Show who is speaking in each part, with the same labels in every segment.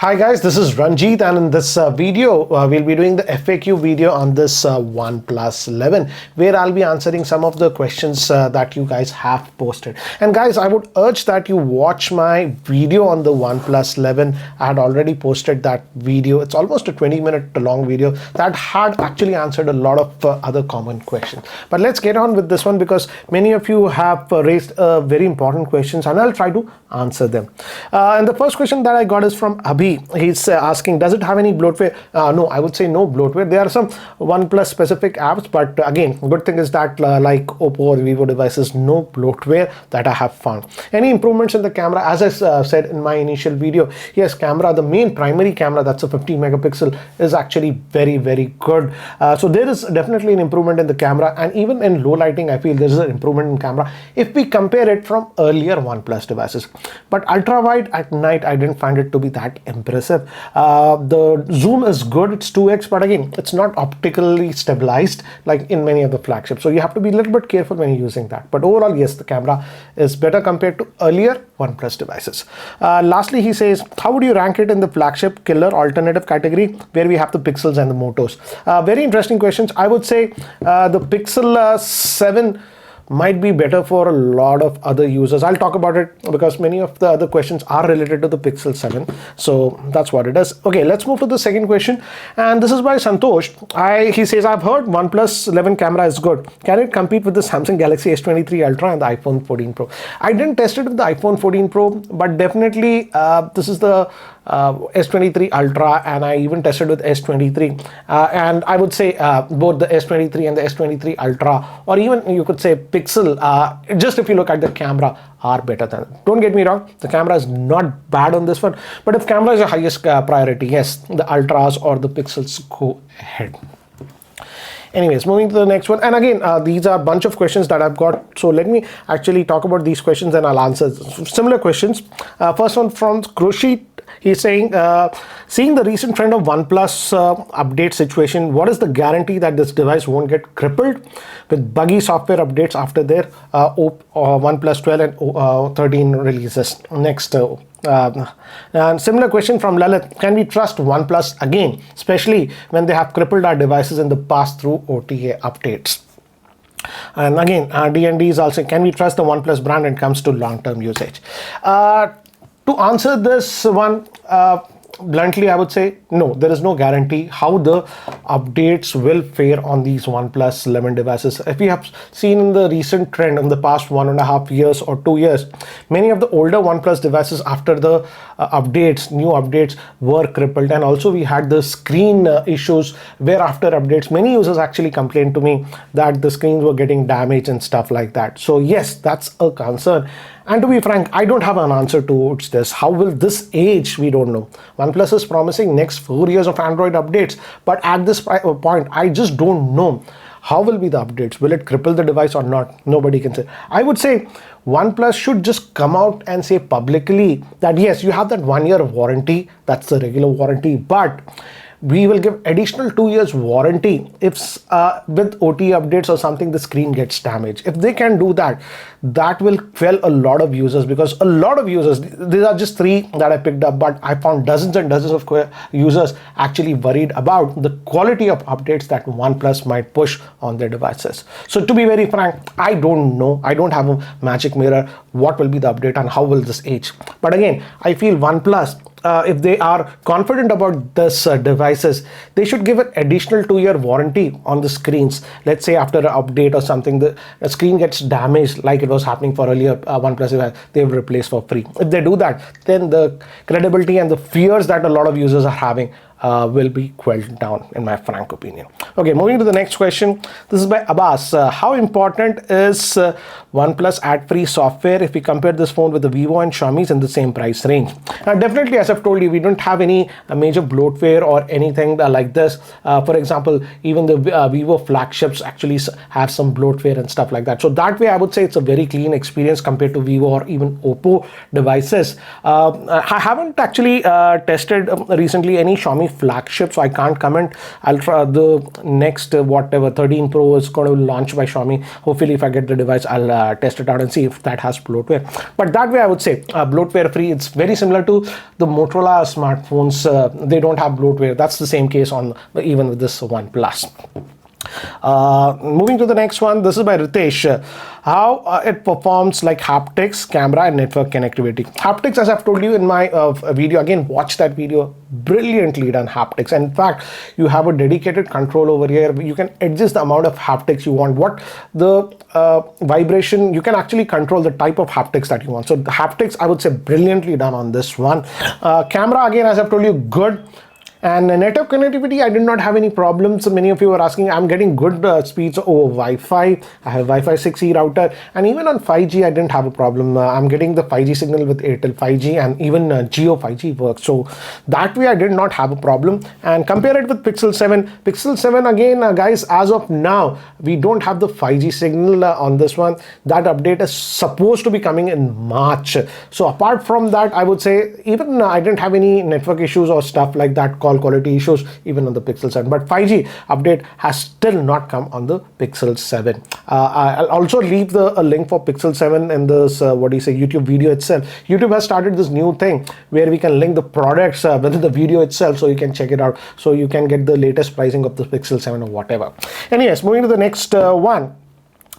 Speaker 1: Hi guys, this is Ranjit, and in this video we'll be doing the FAQ video on this OnePlus 11, where I'll be answering some of the questions that you guys have posted. And guys, I would urge that you watch my video on the OnePlus 11. I had already posted that video. It's almost a 20-minute long video that had actually answered a lot of other common questions. But let's get on with this one, because many of you have raised very important questions and I'll try to answer them. And the first question that I got is from Abhi. He's asking, does it have any bloatware? No, I would say no bloatware. There are some OnePlus specific apps, but again, good thing is that like Oppo or Vivo devices, no bloatware that I have found. Any improvements in the camera? As I said in my initial video, yes, camera, the main primary camera, that's a 50 megapixel, is actually very, very good. So there is definitely an improvement in the camera, and even in low lighting, I feel there is an improvement in camera if we compare it from earlier OnePlus devices. But ultra wide at night, I didn't find it to be that impressive. The zoom is good, it's 2x, but again, it's not optically stabilized like in many of the flagships, so you have to be a little bit careful when you're using that. But overall, yes, the camera is better compared to earlier OnePlus devices. Lastly, he says, how would you rank it in the flagship killer alternative category, where we have the Pixels and the Motos? Very interesting questions. I would say the Pixel 7 might be better for a lot of other users. I'll talk about it because many of the other questions are related to the Pixel 7. So that's what it is. Okay, let's move to the second question. And this is by Santosh. He says, I've heard OnePlus 11 camera is good. Can it compete with the Samsung Galaxy S23 Ultra and the iPhone 14 Pro? I didn't test it with the iPhone 14 Pro, but definitely this is the S23 Ultra, and I even tested with S23, and I would say both the S23 and the S23 Ultra, or even you could say Pixel, just if you look at the camera, are better than. Don't get me wrong, the camera is not bad on this one, but if camera is the highest priority, yes, the Ultras or the Pixels go ahead. Anyways, moving to the next one, and again, these are a bunch of questions that I've got, so let me actually talk about these questions and I'll answer similar questions. First one from Krushi. He's saying, seeing the recent trend of OnePlus update situation, what is the guarantee that this device won't get crippled with buggy software updates after their OnePlus 12 and 13 releases? Next, and similar question from Lalit. Can we trust OnePlus again, especially when they have crippled our devices in the past through OTA updates? And again, DND is also, can we trust the OnePlus brand when it comes to long-term usage? To answer this one, bluntly, I would say no, there is no guarantee how the updates will fare on these OnePlus 11 devices. If we have seen in the recent trend in the past 1.5 years or 2 years, many of the older OnePlus devices after the new updates were crippled, and also we had the screen issues where after updates many users actually complained to me that the screens were getting damaged and stuff like that. So yes, that's a concern. And to be frank, I don't have an answer towards this. How will this age? We don't know. OnePlus is promising next 4 years of Android updates, but at this point, I just don't know. How will be the updates? Will it cripple the device or not? Nobody can say. I would say OnePlus should just come out and say publicly that yes, you have that 1 year of warranty. That's the regular warranty, but we will give additional 2 years warranty if with OTA updates or something the screen gets damaged. If they can do that, that will quell a lot of users, because a lot of users, these are just 3 that I picked up, but I found dozens and dozens of users actually worried about the quality of updates that OnePlus might push on their devices. So to be very frank, I don't know. I don't have a magic mirror. What will be the update and how will this age? But again, I feel OnePlus, if they are confident about this devices, they should give an additional 2 year warranty on the screens. Let's say after an update or something, the screen gets damaged like it was happening for earlier OnePlus, they will replace for free. If they do that, then the credibility and the fears that a lot of users are having will be quelled down, in my frank opinion. Okay, moving to the next question. This is by Abbas. How important is OnePlus ad-free software if we compare this phone with the Vivo and Xiaomi's in the same price range? Definitely, as I've told you, we don't have any major bloatware or anything like this. For example, even the Vivo flagships actually have some bloatware and stuff like that. So that way, I would say it's a very clean experience compared to Vivo or even Oppo devices. I haven't actually tested recently any Xiaomi flagship, so I can't comment. I'll try the next whatever 13 Pro is going to launch by Xiaomi. Hopefully if I get the device, I'll test it out and see if that has bloatware. But that way I would say bloatware free. It's very similar to the Motorola smartphones. They don't have bloatware. That's the same case on even with this OnePlus. Moving to the next one, this is by Ritesh. How it performs like haptics, camera and network connectivity. Haptics, as I've told you in my video, again watch that video, brilliantly done haptics. And in fact, you have a dedicated control over here. You can adjust the amount of haptics you want, what the vibration, you can actually control the type of haptics that you want. So the haptics, I would say, brilliantly done on this one. Camera, again, as I've told you, good. And network connectivity, I did not have any problems. Many of you were asking, I'm getting good speeds over Wi-Fi. I have Wi-Fi 6E router, and even on 5G, I didn't have a problem. I'm getting the 5G signal with Airtel 5G, and even Jio 5G works. So that way, I did not have a problem. And compare it with Pixel 7. Pixel 7, again, guys, as of now, we don't have the 5G signal on this one. That update is supposed to be coming in March. So apart from that, I would say even I didn't have any network issues or stuff like that, quality issues even on the Pixel 7, but 5G update has still not come on the Pixel 7. I'll also leave a link for Pixel 7 in this YouTube video itself. YouTube has started this new thing where we can link the products within the video itself, so you can check it out, so you can get the latest pricing of the Pixel 7 or whatever. Anyways, moving to the next one.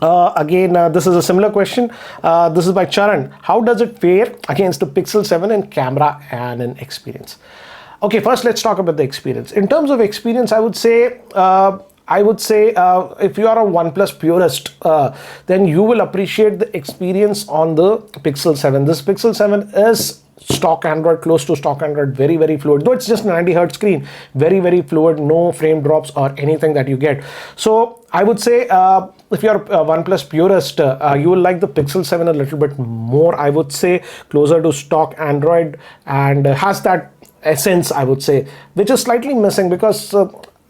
Speaker 1: This is a similar question. This is by Charan. How does it fare against the Pixel 7 in camera and in experience? Okay, first let's talk about the experience. In terms of experience, I would say if you are a OnePlus purist, then you will appreciate the experience on the Pixel 7. This Pixel 7 is stock Android, close to stock Android, very, very fluid. Though it's just 90 Hz screen, very, very fluid, no frame drops or anything that you get. So I would say if you're a OnePlus purist, you will like the Pixel 7 a little bit more. I would say closer to stock Android, and has that essence, I would say, which is slightly missing, because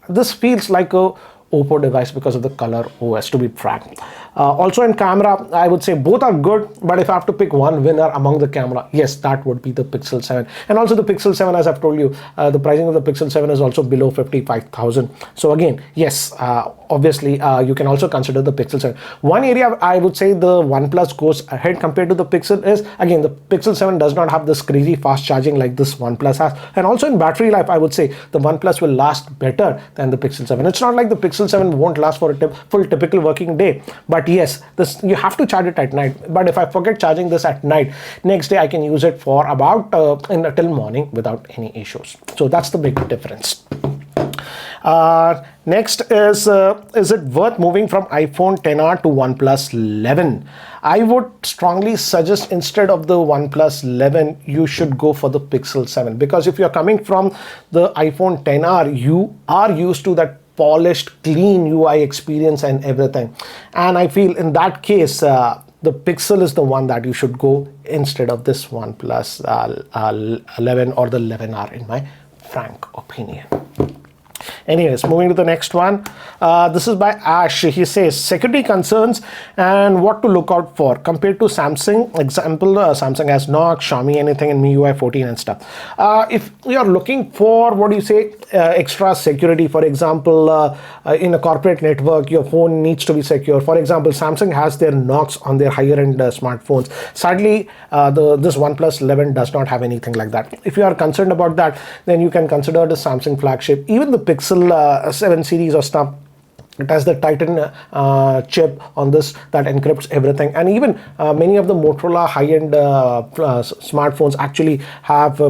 Speaker 1: this feels like a Oppo device because of the color OS, to be frank. Also in camera, I would say both are good, but if I have to pick one winner among the camera, yes, that would be the Pixel 7. And also the Pixel 7, as I've told you, the pricing of the Pixel 7 is also below 55,000. So again, yes, obviously you can also consider the Pixel 7. One area I would say the OnePlus goes ahead compared to the Pixel is, again, the Pixel 7 does not have this crazy fast charging like this OnePlus has. And also in battery life, I would say the OnePlus will last better than the Pixel 7. It's not like the Pixel 7 won't last for a full typical working day, but yes, this you have to charge it at night. But if I forget charging this at night, next day I can use it for about till morning without any issues. So that's the big difference. Next is it worth moving from iPhone XR to OnePlus 11? I would strongly suggest, instead of the OnePlus 11, you should go for the Pixel 7, because if you're coming from the iPhone XR, you are used to that polished, clean UI experience and everything. And I feel in that case, the Pixel is the one that you should go instead of this OnePlus 11 or the 11R, in my frank opinion. Anyways, moving to the next one. This is by Ash. He says security concerns and what to look out for compared to Samsung. Example, Samsung has Knox, Xiaomi, anything in MIUI 14 and stuff. If you are looking for, extra security, for example, in a corporate network, your phone needs to be secure. For example, Samsung has their Knox on their higher end smartphones. Sadly, this OnePlus 11 does not have anything like that. If you are concerned about that, then you can consider the Samsung flagship, even the Pixel 7 series or stuff. It has the Titan chip on this that encrypts everything, and even many of the Motorola high-end smartphones actually have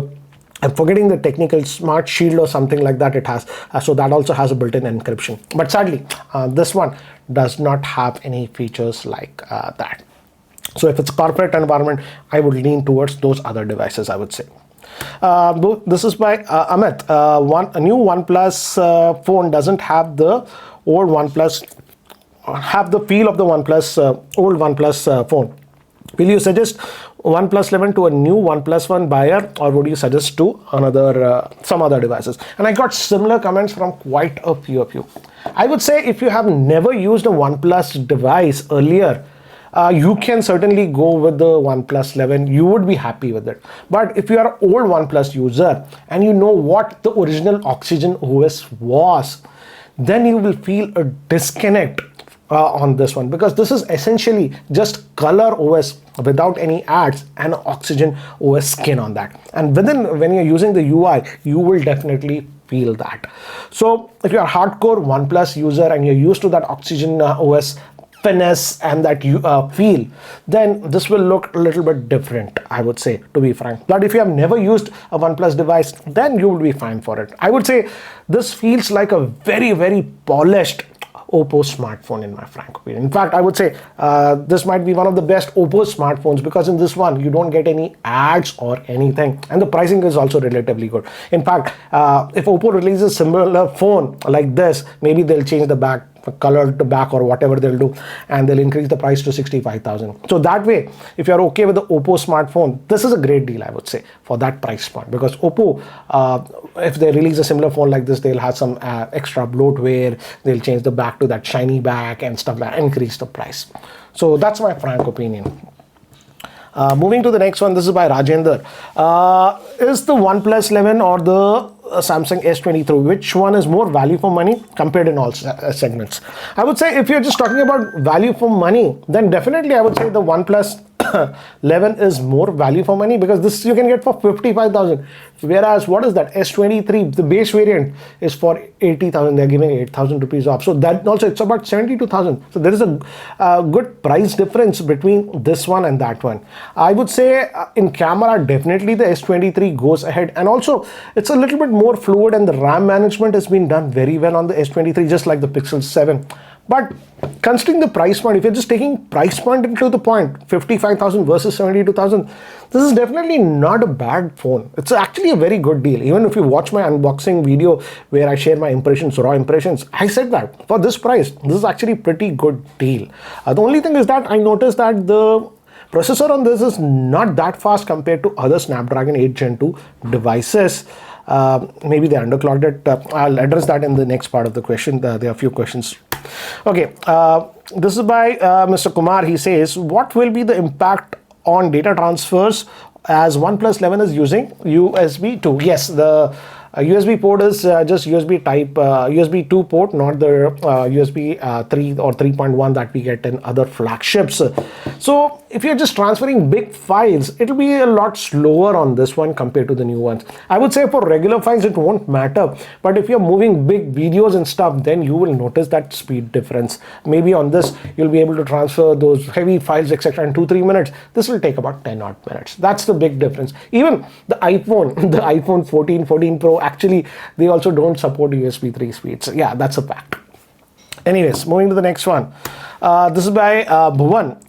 Speaker 1: I'm forgetting the technical Smart Shield or something like that it has. So that also has a built-in encryption. But sadly, this one does not have any features like that. So if it's a corporate environment, I would lean towards those other devices, I would say. This is by Amit. A new OnePlus phone doesn't have the old OnePlus, have the feel of the OnePlus old OnePlus phone. Will you suggest OnePlus 11 to a new OnePlus One buyer, or would you suggest to another some other devices? And I got similar comments from quite a few of you. I would say if you have never used a OnePlus device earlier, you can certainly go with the OnePlus 11. You would be happy with it. But if you are an old OnePlus user and you know what the original Oxygen OS was, then you will feel a disconnect on this one, because this is essentially just Color OS without any ads and Oxygen OS skin on that. And when you're using the UI, you will definitely feel that. So if you're a hardcore OnePlus user and you're used to that Oxygen OS finesse and that you feel, then this will look a little bit different, I would say, to be frank. But if you have never used a OnePlus device, then you will be fine for it. I would say this feels like a very, very polished Oppo smartphone in my frank opinion. In fact, I would say this might be one of the best Oppo smartphones, because in this one you don't get any ads or anything, and the pricing is also relatively good. In fact, if Oppo releases a similar phone like this, maybe they'll change the back color to back or whatever they'll do, and they'll increase the price to 65,000. So that way, if you're okay with the Oppo smartphone, this is a great deal, I would say, for that price point. Because Oppo, if they release a similar phone like this, they'll have some extra bloatware, they'll change the back to that shiny back and stuff like that, increase the price. So that's my frank opinion. Moving to the next one, this is by Rajendra. Is the OnePlus 11 or the Samsung S23, which one is more value for money compared in all segments? I would say if you're just talking about value for money, then definitely I would say the OnePlus 11 is more value for money, because this you can get for 55,000, whereas what is that S23, the base variant, is for 80,000. They're giving 8,000 rupees off, so that also it's about 72,000. So there is a good price difference between this one and that one. I would say in camera, definitely the S23 goes ahead, and also it's a little bit more fluid, and the RAM management has been done very well on the S23, just like the Pixel 7. But considering the price point, if you're just taking price point into the point, 55,000 versus 72,000, this is definitely not a bad phone. It's actually a very good deal. Even if you watch my unboxing video where I share my impressions, raw impressions, I said that for this price, this is actually a pretty good deal. The only thing is that I noticed that the processor on this is not that fast compared to other Snapdragon 8 Gen 2 devices. Maybe they underclocked it. I'll address that in the next part of the question. There are a few questions. Okay, this is by Mr. Kumar. He says, what will be the impact on data transfers as OnePlus 11 is using USB 2? Yes, the USB port is just USB type, USB 2 port, not the USB 3 or 3.1 that we get in other flagships. So if you're just transferring big files, it'll be a lot slower on this one compared to the new ones. I would say for regular files, it won't matter. But if you're moving big videos and stuff, then you will notice that speed difference. Maybe on this, you'll be able to transfer those heavy files, etc. in 2-3 minutes. This will take about 10 odd minutes. That's the big difference. Even the iPhone 14, 14 Pro, actually, they also don't support USB 3 speeds. Yeah, that's a fact. Anyways, moving to the next one. This is by Bhuvan.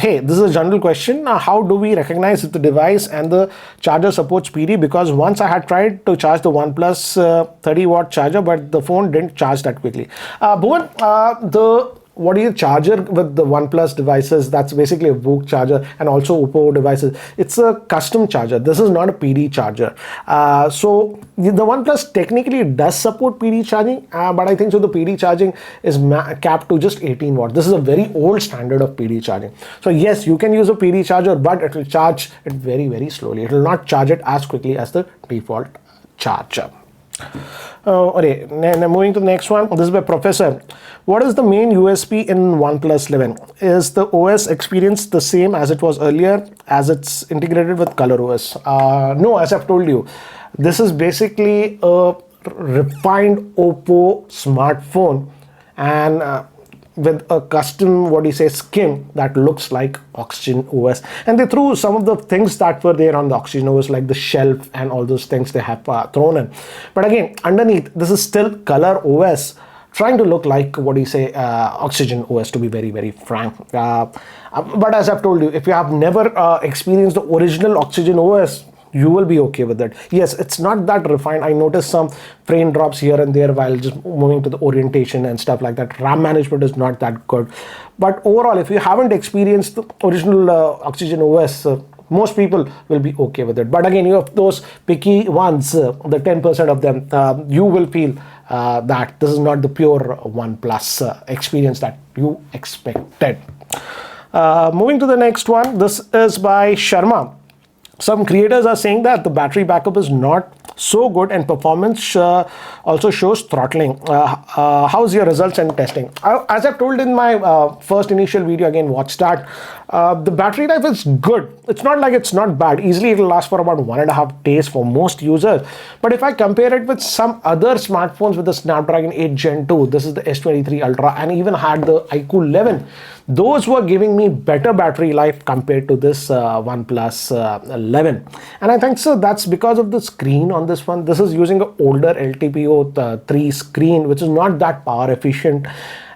Speaker 1: Hey, this is a general question. How do we recognize if the device and the charger supports PD? Because once I had tried to charge the OnePlus 30-watt charger, but the phone didn't charge that quickly. Bhuvan, what is the charger with the OnePlus devices? That's basically a VOOC charger, and also Oppo devices. It's a custom charger. This is not a PD charger. So the OnePlus technically does support PD charging, but I think so the PD charging is capped to just 18 watt. This is a very old standard of PD charging. So yes, you can use a PD charger, but it will charge it very, very slowly. It will not charge it as quickly as the default charger. Okay, moving to the next one. This is by Professor. What is the main USP in OnePlus 11? Is the OS experience the same as it was earlier, as it's integrated with ColorOS? No, as I've told you, this is basically a refined Oppo smartphone, and with a custom, skin that looks like Oxygen OS. And they threw some of the things that were there on the Oxygen OS, like the shelf and all those things they have thrown in. But again, underneath, this is still ColorOS, trying to look like Oxygen OS, to be very, very frank. But as I've told you, if you have never experienced the original Oxygen OS, you will be okay with it. Yes, it's not that refined. I noticed some frame drops here and there while just moving to the orientation and stuff like that. RAM management is not that good. But overall, if you haven't experienced the original Oxygen OS, most people will be okay with it. But again, you have those picky ones, the 10% of them, you will feel that this is not the pure OnePlus experience that you expected. Moving to the next one, this is by Sharma. Some creators are saying that the battery backup is not so good and performance also shows throttling. How's your results and testing? As I've told in my first initial video, again watch that, the battery life is good. It's not like it's not bad. Easily it will last for about 1.5 days for most users. But if I compare it with some other smartphones with the Snapdragon 8 Gen 2, this is the S23 Ultra, and even had the iQOO 11, those were giving me better battery life compared to this OnePlus 11. And I think so that's because of the screen on this one. This is using an older LTPO 3 screen, which is not that power efficient.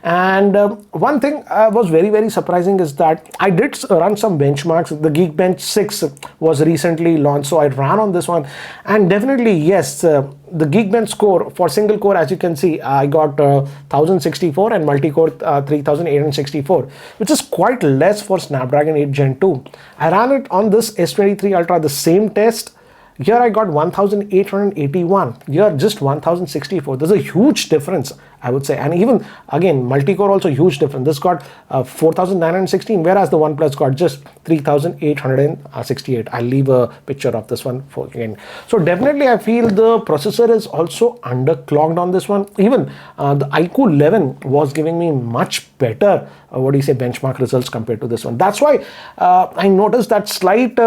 Speaker 1: And one thing was very surprising is that I did run some benchmarks. The Geekbench 6 was recently launched, so I ran on this one, and definitely yes, the Geekbench score for single core, as you can see, I got 1064 and multi-core 3864, which is quite less for Snapdragon 8 Gen 2. I ran it on this S23 Ultra, the same test. Here I got 1881, here just 1064. There's a huge difference, I would say. And even again, multi-core also huge difference. This got 4916, whereas the OnePlus got just 3868. I'll leave a picture of this one for again. So definitely I feel the processor is also underclocked on this one. Even the iQOO 11 was giving me much better benchmark results compared to this one. That's why I noticed that slight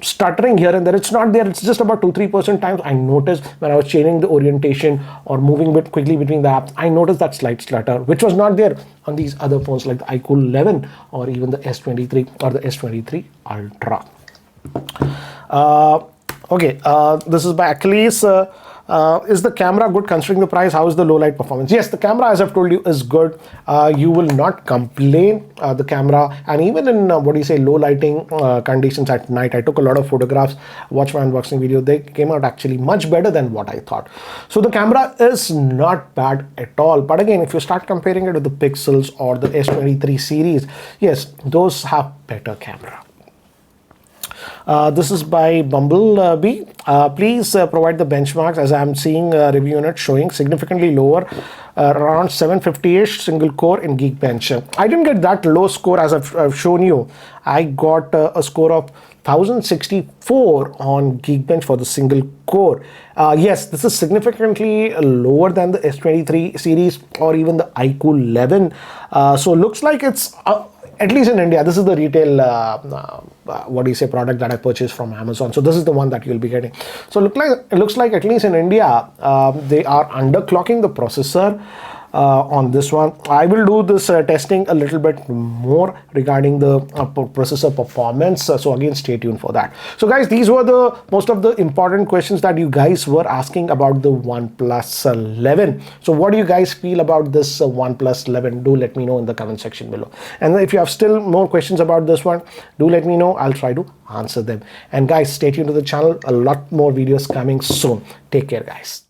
Speaker 1: stuttering here and there. It's not there, it's just about 2-3% times I noticed when I was changing the orientation or moving bit quickly between the apps. I noticed that slight stutter, which was not there on these other phones like the iQOO 11 or even the S23 or the S23 Ultra. This is by Achilles. Is the camera good considering the price? How is the low light performance? Yes, the camera, as I've told you, is good. You will not complain the camera, and even in low lighting conditions at night, I took a lot of photographs, watched my unboxing video, they came out actually much better than what I thought. So the camera is not bad at all. But again, if you start comparing it with the Pixels or the S23 series, yes, those have better camera. This is by Bumblebee. Please provide the benchmarks, as I'm seeing a review on it showing significantly lower, around 750-ish single core in Geekbench. I didn't get that low score as I've shown you. I got a score of 1064 on Geekbench for the single core. Yes, this is significantly lower than the S23 series or even the iQOO 11. So looks like it's at least in India, this is the retail product that I purchased from Amazon. So this is the one that you'll be getting. So it looks like at least in India, they are underclocking the processor on this one. I will do this testing a little bit more regarding the processor performance. So again, stay tuned for that. So guys, these were the most of the important questions that you guys were asking about the OnePlus 11. So what do you guys feel about this OnePlus 11? Do let me know in the comment section below. And if you have still more questions about this one, do let me know. I'll try to answer them. And guys, stay tuned to the channel. A lot more videos coming soon. Take care, guys.